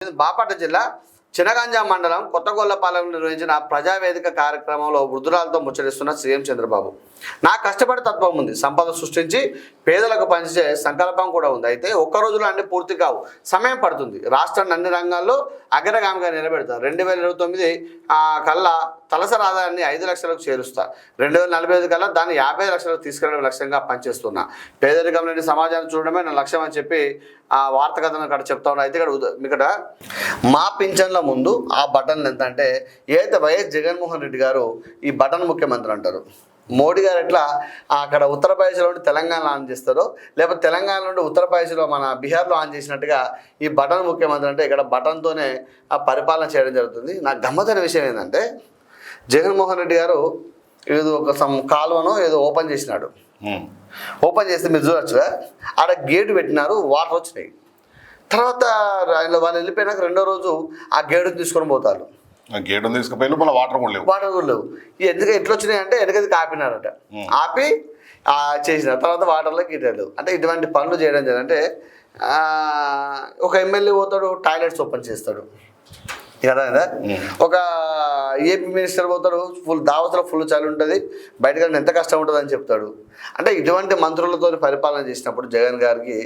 బాపట్ల జిల్లా చినగంజాం మండలం కొత్తగొల్లపాలెం నిర్వహించిన ప్రజావేదిక కార్యక్రమంలో వృద్ధురాలతో ముచ్చరిస్తున్న సీఎం చంద్రబాబు. నా కష్టపడి తత్వం ఉంది, సంపద సృష్టించి పేదలకు పంచే సంకల్పం కూడా ఉంది. అయితే ఒక్క రోజులో అన్ని పూర్తి కావు, సమయం పడుతుంది. రాష్ట్రాన్ని అన్ని రంగాల్లో అగ్రగామిగా నిలబెడతారు. 2029 కల్లా తలసరి ఆదాయాన్ని 5 లక్షలకు చేరుస్తా. 2045 కల్లా దాన్ని 50 లక్షలకు తీసుకెళ్లడం లక్ష్యంగా పనిచేస్తున్నా. పేదరికం లేని సమాజాన్ని చూడడమే నా లక్ష్యం అని చెప్పి వార్త కథను అక్కడ చెప్తా ఉన్నా. అయితే ఇక్కడ మా పింఛన్ల ముందు ఆ బటన్ ఎంత అంటే ఏదైతే వైఎస్ జగన్మోహన్ రెడ్డి గారు ఈ బటన్ ముఖ్యమంత్రి అంటారు. మోడీ గారు ఎట్లా అక్కడ ఉత్తరప్రదేశ్లో నుండి తెలంగాణలో ఆన్ చేస్తారో, లేకపోతే తెలంగాణ నుండి ఉత్తరప్రదేశ్లో మన బీహార్లో ఆన్ చేసినట్టుగా ఈ బటన్ ముఖ్యమంత్రి అంటే ఇక్కడ బటన్తోనే ఆ పరిపాలన చేయడం జరుగుతుంది. నాకు గమ్మత్తైన విషయం ఏంటంటే జగన్మోహన్ రెడ్డి గారు ఏదో ఒక కాలువను ఏదో ఓపెన్ చేసినాడు. ఓపెన్ చేస్తే మీరు చూడొచ్చుగా, ఆడ గేటు పెట్టినారు, వాటర్ వచ్చినాయి. తర్వాత వాళ్ళు వెళ్ళిపోయినాక రెండో రోజు ఆ గేటును తీసుకొని పోతారు. గేటును తీసుకుపోయి మళ్ళీ వాటర్ కూడా లేవు. వాటర్ కూడా లేవు. ఎందుకు ఎట్లా వచ్చినాయి అంటే వెనకది ఆపినారట. ఆపి చేసిన తర్వాత వాటర్లోకి ఇటారు. అంటే ఇటువంటి పనులు చేయడం జరిగింది. అంటే ఒక ఎమ్మెల్యే పోతాడు, టాయిలెట్స్ ఓపెన్ చేస్తాడు కదా. ఒక ఏపీ మినిస్టర్ పోతాడు, దావతలో ఫుల్ చలి ఉంటుంది, బయటకు ఎంత కష్టం ఉంటుంది అని చెప్తాడు. అంటే ఇటువంటి మంత్రులతో పరిపాలన చేసినప్పుడు జగన్ గారికి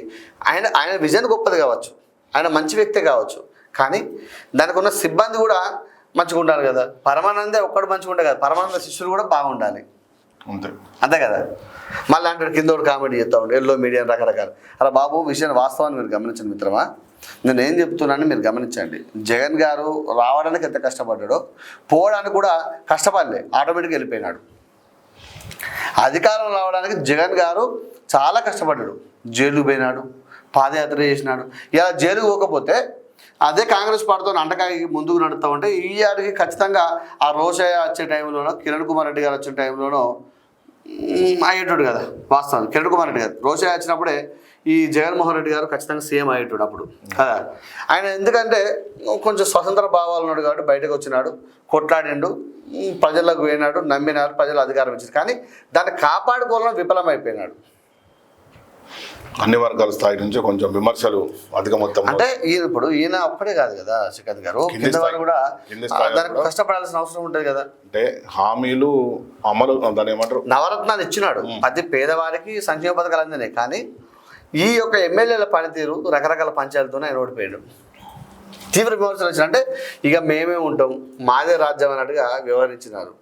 ఆయన విజన్ గొప్పది కావచ్చు, ఆయన మంచి వ్యక్తే కావచ్చు, కానీ దానికి ఉన్న సిబ్బంది కూడా మంచిగా ఉండాలి కదా. పరమానందే ఒక్కడు మంచిగా ఉండే కదా, పరమానంద శిష్యులు కూడా బాగుండాలి, అంతే కదా. మళ్ళీ అంటే కింద కామెంట్ చేస్తూ ఉండే ఎల్లో మీడియా రకరకాలు. అలా బాబు విషయాన్ని వాస్తవాన్ని మీరు గమనించండి మిత్రమా. నేను ఏం చెప్తున్నానని మీరు గమనించండి. జగన్ గారు రావడానికి ఎంత కష్టపడ్డాడో పోవడానికి కూడా కష్టపడలే, ఆటోమేటిక్గా వెళ్ళిపోయినాడు. అధికారం రావడానికి జగన్ గారు చాలా కష్టపడ్డాడు, జైలుకు పోయినాడు, పాదయాత్ర చేసినాడు. ఇలా జైలుకు పోకపోతే అదే కాంగ్రెస్ పార్టీతో అంటకాయ ముందుకు నడుస్తూ ఉంటే ఈ ఏడాదికి ఖచ్చితంగా ఆ రోషయ్య వచ్చే టైంలోనో కిరణ్ కుమార్ రెడ్డి గారు వచ్చే టైంలోనో అయ్యేటోడు కదా. వాస్తవం కిరణ్ కుమార్ రెడ్డి గారు రోషయ్య వచ్చినప్పుడే ఈ జగన్మోహన్ రెడ్డి గారు ఖచ్చితంగా సీఎం అయ్యేటోడు అప్పుడు కదా. ఆయన ఎందుకంటే కొంచెం స్వతంత్ర భావాలు ఉన్నాడు కాబట్టి బయటకు వచ్చినాడు, కొట్లాడిండు, ప్రజలకు పోయినాడు, నమ్మినాడు, ప్రజలు అధికారం ఇచ్చారు. కానీ దాన్ని కాపాడుకోవాలని విఫలమైపోయినాడు. అన్ని వర్గాల స్థాయి నుంచి కొంచెం విమర్శలు అధిక మొత్తం. అంటే ఈయన ఒక్కడే కాదు కదా శ్రీకాంత్ గారు, కింద వాళ్ళు కూడా దానికి కష్టపడాల్సిన అవసరం ఉంటుంది కదా. అంటే హామీలు అమలు, దాని ఏమంటారు, నవరత్నాలు ఇచ్చినాడు, ప్రతి పేదవారికి సంక్షేమ పథకాలు అందినాయి. కానీ ఈ యొక్క ఎమ్మెల్యేల పనితీరు రకరకాల పంచాయతీతోనే ఆయన ఓడిపోయాడు. తీవ్ర విమర్శలు వచ్చినాయి. అంటే ఇక మేమే ఉంటాం, మాదే రాజ్యం అన్నట్టుగా వ్యవహరించినారు.